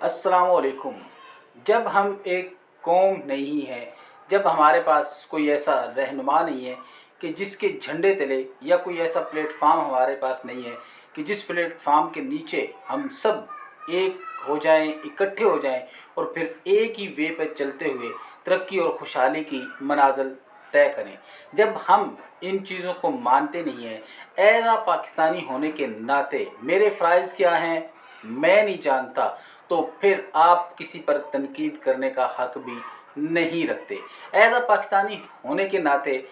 अस्सलाम वालेकुम। जब हम एक कौम नहीं हैं, जब हमारे पास कोई ऐसा रहनुमा नहीं है कि जिसके झंडे तले, या कोई ऐसा प्लेटफार्म हमारे पास नहीं है कि जिस प्लेटफार्म के नीचे हम सब एक हो जाएं, इकट्ठे हो जाएं और फिर एक ही वे पर चलते हुए तरक्की और खुशहाली की मनाजिल तय करें। जब हम इन चीज़ों को मानते नहीं हैं, एज आ पाकिस्तानी होने के नाते मेरे फ़राइज़ क्या हैं मैं नहीं जानता, तो फिर आप किसी पर तनकीद करने का हक भी नहीं रखते। एज अ पाकिस्तानी होने के नाते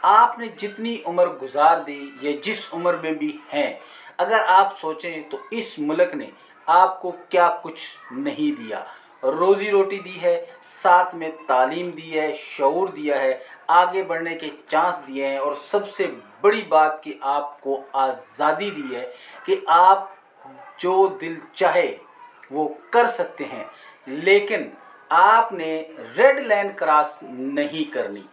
आपने जितनी उम्र गुजार दी या जिस उम्र में भी हैं, अगर आप सोचें तो इस मुल्क ने आपको क्या कुछ नहीं दिया। रोज़ी रोटी दी है, साथ में तालीम दी है, शऊर दिया है, आगे बढ़ने के चांस दिए हैं, और सबसे बड़ी बात कि आपको आज़ादी दी है कि आप जो दिल चाहे वो कर सकते हैं। लेकिन आपने रेड लाइन क्रॉस नहीं करनी।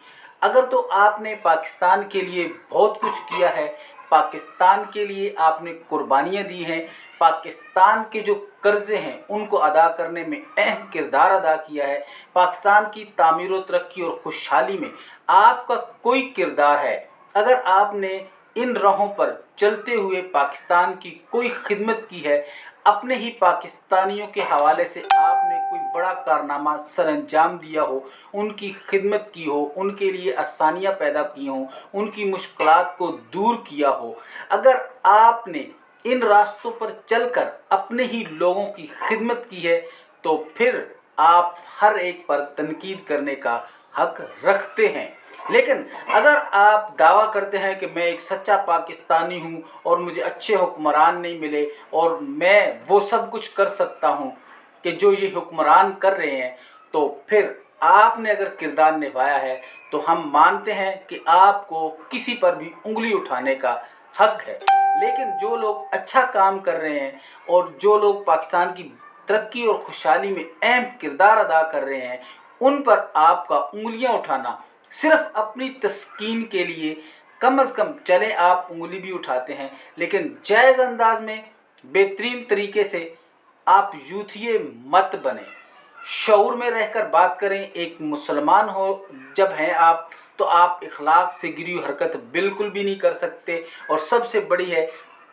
अगर तो आपने पाकिस्तान के लिए बहुत कुछ किया है, पाकिस्तान के लिए आपने कुर्बानियाँ दी हैं, पाकिस्तान के जो कर्ज़े हैं उनको अदा करने में अहम किरदार अदा किया है, पाकिस्तान की तामीर व तरक्की और खुशहाली में आपका कोई किरदार है, अगर आपने इन राहों पर चलते हुए पाकिस्तान की कोई खिदमत की है, अपने ही पाकिस्तानियों के हवाले से आपने कोई बड़ा कारनामा सर अंजाम दिया हो, उनकी खिदमत की हो, उनके लिए आसानियाँ पैदा की हों, उनकी मुश्किलात को दूर किया हो, अगर आपने इन रास्तों पर चलकर अपने ही लोगों की खिदमत की है, तो फिर आप हर एक पर तनकीद करने का हक रखते हैं। लेकिन अगर आप दावा करते हैं कि मैं एक सच्चा पाकिस्तानी हूं और मुझे अच्छे हुक्मरान नहीं मिले और मैं वो सब कुछ कर सकता हूं कि जो ये हुक्मरान कर रहे हैं, तो फिर आपने अगर किरदार निभाया है तो हम मानते हैं कि आपको किसी पर भी उंगली उठाने का हक है। लेकिन जो लोग अच्छा काम कर रहे हैं और जो लोग पाकिस्तान की तरक्की और खुशहाली में अहम किरदार अदा कर रहे हैं, उन पर आपका उंगलियां उठाना सिर्फ अपनी तस्कीन के लिए, कम अज़ कम चले आप उंगली भी उठाते हैं लेकिन जायज़ अंदाज में, बेहतरीन तरीके से आप यूथिए मत बने, शऊर में रहकर बात करें। एक मुसलमान हो जब हैं आप, तो आप इखलाक से गिरी हुई हरकत बिल्कुल भी नहीं कर सकते। और सबसे बड़ी है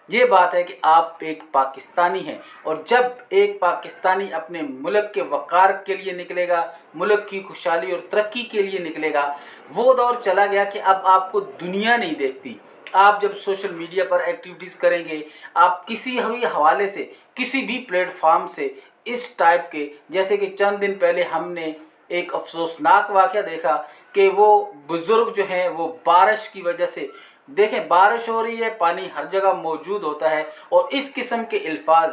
ये बात है कि आप एक पाकिस्तानी हैं, और जब एक पाकिस्तानी अपने मुल्क के वक़ार के लिए निकलेगा, मुल्क की खुशहाली और तरक्की के लिए निकलेगा, वो दौर चला गया कि अब आपको दुनिया नहीं देखती। आप जब सोशल मीडिया पर एक्टिविटीज़ करेंगे, आप किसी भी हवाले से, किसी भी प्लेटफार्म से इस टाइप के, जैसे कि चंद दिन पहले हमने एक अफसोसनाक वाक़या देखा कि वो बुज़ुर्ग जो हैं वो बारिश की वजह से, देखें बारिश हो रही है, पानी हर जगह मौजूद होता है, और इस किस्म के अल्फाज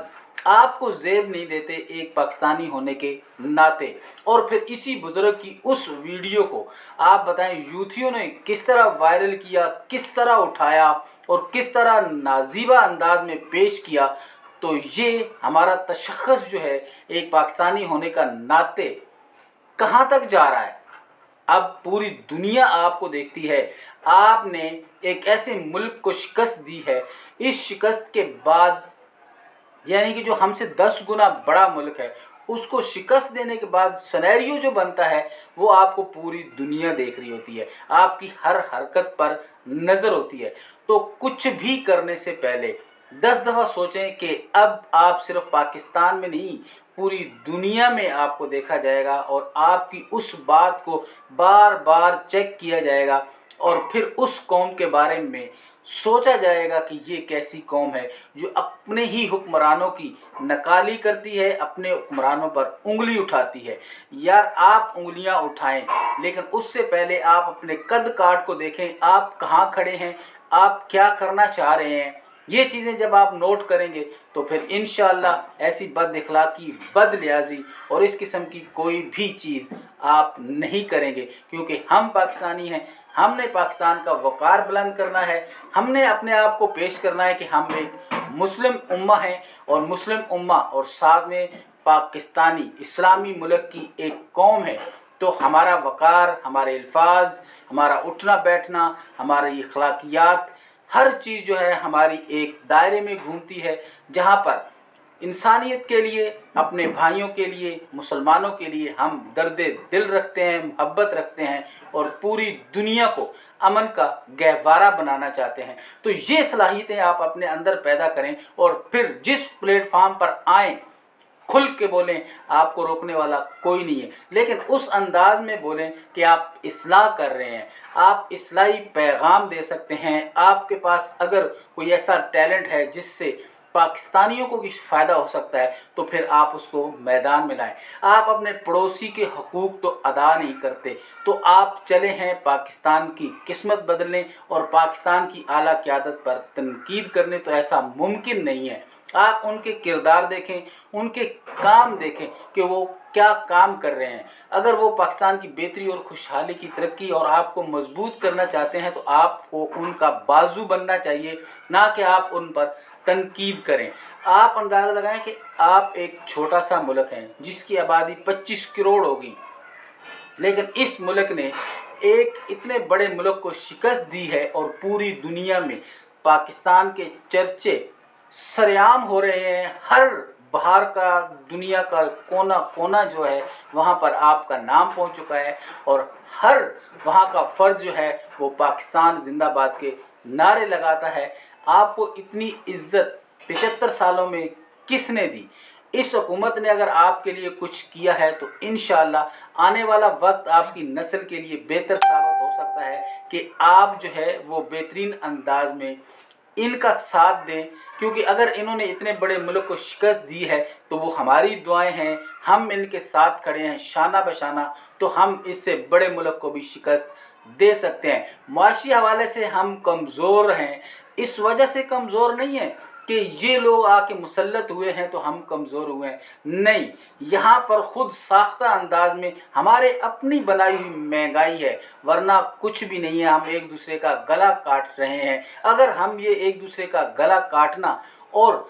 आपको ज़ेब नहीं देते एक पाकिस्तानी होने के नाते। और फिर इसी बुज़ुर्ग की उस वीडियो को आप बताएं यूथियों ने किस तरह वायरल किया, किस तरह उठाया और किस तरह नाजीबा अंदाज में पेश किया। तो ये हमारा तशख़्ख़ुस जो है एक पाकिस्तानी होने का नाते कहाँ तक जा रहा है। अब पूरी दुनिया आपको देखती है। आपने एक ऐसे मुल्क को शिकस्त दी है, इस शिकस्त के बाद, यानी कि जो हमसे 10 गुना बड़ा मुल्क है, उसको शिकस्त देने के बाद सिनेरियो जो बनता है वो आपको पूरी दुनिया देख रही होती है, आपकी हर हरकत पर नज़र होती है। तो कुछ भी करने से पहले 10 दफ़ा सोचें कि अब आप सिर्फ पाकिस्तान में नहीं, पूरी दुनिया में आपको देखा जाएगा और आपकी उस बात को बार बार चेक किया जाएगा, और फिर उस कौम के बारे में सोचा जाएगा कि ये कैसी कौम है जो अपने ही हुक्मरानों की नकाली करती है, अपने हुक्मरानों पर उंगली उठाती है। यार आप उंगलियां उठाएं, लेकिन उससे पहले आप अपने कद काठ को देखें, आप कहाँ खड़े हैं, आप क्या करना चाह रहे हैं। ये चीज़ें जब आप नोट करेंगे तो फिर इंशाअल्लाह ऐसी बद इखलाकी, बद लिहाजी और इस किस्म की कोई भी चीज़ आप नहीं करेंगे, क्योंकि हम पाकिस्तानी हैं। हमने पाकिस्तान का वक़ार बुलंद करना है, हमने अपने आप को पेश करना है कि हम एक मुस्लिम उम्मा हैं, और मुस्लिम उम्मा और साथ में पाकिस्तानी इस्लामी मुल्क की एक कौम है। तो हमारा वक़ार, हमारे अल्फाज, हमारा उठना बैठना, हमारी अखलाकियात, हर चीज़ जो है हमारी एक दायरे में घूमती है, जहाँ पर इंसानियत के लिए, अपने भाइयों के लिए, मुसलमानों के लिए हम दर्द दिल रखते हैं, मोहब्बत रखते हैं और पूरी दुनिया को अमन का गहवारा बनाना चाहते हैं। तो ये सलाहियतें आप अपने अंदर पैदा करें और फिर जिस प्लेटफार्म पर आएँ खुल के बोलें, आपको रोकने वाला कोई नहीं है, लेकिन उस अंदाज में बोलें कि आप इस्लाह कर रहे हैं, आप इस्लाही पैगाम दे सकते हैं। आपके पास अगर कोई ऐसा टैलेंट है जिससे पाकिस्तानियों को भी फ़ायदा हो सकता है तो फिर आप उसको मैदान में लाएं। आप अपने पड़ोसी के हकूक़ तो अदा नहीं करते, तो आप चले हैं पाकिस्तान की किस्मत बदलने और पाकिस्तान की आला क़यादत पर तनकीद करने, तो ऐसा मुमकिन नहीं है। आप उनके किरदार देखें, उनके काम देखें कि वो क्या काम कर रहे हैं। अगर वो पाकिस्तान की बेहतरी और खुशहाली की तरक्की और आपको मजबूत करना चाहते हैं तो आपको उनका बाजू बनना चाहिए, ना कि आप उन पर तनकीद करें। आप अंदाज़ा लगाएं कि आप एक छोटा सा मुल्क हैं जिसकी आबादी 25 करोड़ होगी, लेकिन इस मुल्क ने एक इतने बड़े मुल्क को शिकस्त दी है और पूरी दुनिया में पाकिस्तान के चर्चे सरेआम हो रहे हैं। हर बाहर का, दुनिया का कोना कोना जो है वहाँ पर आपका नाम पहुँच चुका है और हर वहाँ का फ़र्द जो है वो पाकिस्तान जिंदाबाद के नारे लगाता है। आपको इतनी इज्जत 75 सालों में किसने दी? इस हुकूमत ने अगर आपके लिए कुछ किया है तो इंशाअल्लाह आने वाला वक्त आपकी नस्ल के लिए बेहतर साबित हो सकता है कि आप जो है वो बेहतरीन अंदाज में इनका साथ दें, क्योंकि अगर इन्होंने इतने बड़े मुल्क को शिकस्त दी है तो वो हमारी दुआएं हैं, हम इनके साथ खड़े हैं शाना बशाना, तो हम इससे बड़े मुल्क को भी शिकस्त दे सकते हैं। मुआशी हवाले से हम कमज़ोर हैं, इस वजह से कमज़ोर नहीं है कि ये लोग आके मुसल्लत हुए हैं तो हम कमज़ोर हुए हैं, नहीं, यहाँ पर ख़ुद साख्ता अंदाज में हमारे अपनी बनाई हुई महंगाई है, वरना कुछ भी नहीं है। हम एक दूसरे का गला काट रहे हैं। अगर हम ये एक दूसरे का गला काटना और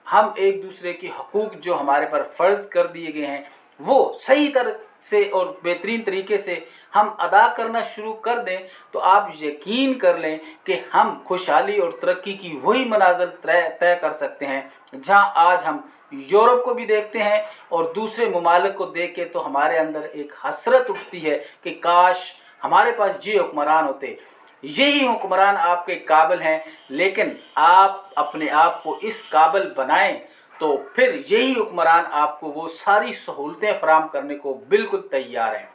हम एक दूसरे के हकूक़ जो हमारे पर फ़र्ज़ कर दिए गए हैं वो सही तरह से और बेहतरीन तरीके से हम अदा करना शुरू कर दें तो आप यकीन कर लें कि हम खुशहाली और तरक्की की वही मनाज़िल तय कर सकते हैं जहां आज हम यूरोप को भी देखते हैं और दूसरे ममालिक को देख के तो हमारे अंदर एक हसरत उठती है कि काश हमारे पास ये हुक्मरान होते। यही हुक्मरान आपके काबिल हैं, लेकिन आप अपने आप को इस काबिल बनाएं तो फिर यही हुक्मरान आपको वो सारी सहूलतें फराहम करने को बिल्कुल तैयार हैं।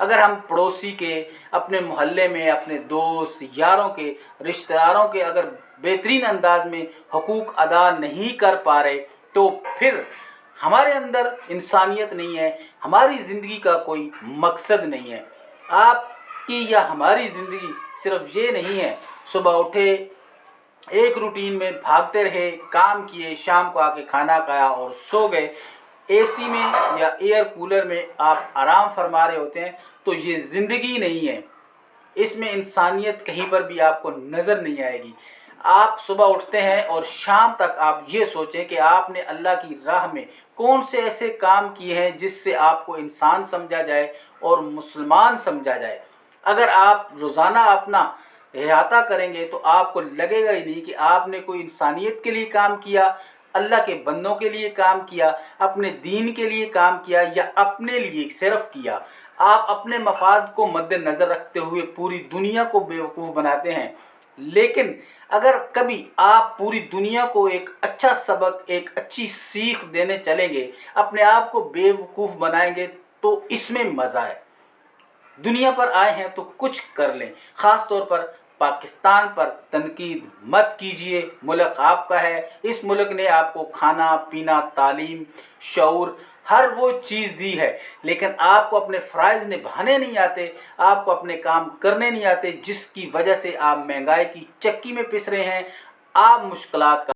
अगर हम पड़ोसी के, अपने मोहल्ले में, अपने दोस्त यारों के, रिश्तेदारों के अगर बेहतरीन अंदाज में हकूक़ अदा नहीं कर पा रहे तो फिर हमारे अंदर इंसानियत नहीं है, हमारी ज़िंदगी का कोई मकसद नहीं है। आपकी या हमारी ज़िंदगी सिर्फ ये नहीं है सुबह उठे एक रूटीन में भागते रहे, काम किए, शाम को आके खाना खाया और सो गए, एसी में या एयर कूलर में आप आराम फरमा रहे होते हैं, तो ये ज़िंदगी नहीं है। इसमें इंसानियत कहीं पर भी आपको नज़र नहीं आएगी। आप सुबह उठते हैं और शाम तक आप ये सोचें कि आपने अल्लाह की राह में कौन से ऐसे काम किए हैं जिससे आपको इंसान समझा जाए और मुसलमान समझा जाए। अगर आप रोज़ाना अपना अहाता करेंगे तो आपको लगेगा ही नहीं कि आपने कोई इंसानियत के लिए काम किया, अल्लाह के बंदों के लिए काम किया, अपने दीन के लिए काम किया या अपने लिए सिर्फ किया। आप अपने मफाद को मद्देनज़र रखते हुए पूरी दुनिया को बेवकूफ़ बनाते हैं, लेकिन अगर कभी आप पूरी दुनिया को एक अच्छा सबक, एक अच्छी सीख देने चलेंगे, अपने आप को बेवकूफ़ बनाएंगे तो इसमें मज़ा है। दुनिया पर आए हैं तो कुछ कर लें। ख़ास तौर पर पाकिस्तान पर तनकीद मत कीजिए, मुल्क आपका है, इस मुल्क ने आपको खाना पीना, तालीम, शऊर, हर वो चीज़ दी है, लेकिन आपको अपने फ़राइज़ निभाने नहीं आते, आपको अपने काम करने नहीं आते, जिसकी वजह से आप महंगाई की चक्की में पिस रहे हैं, आप मुश्किलात का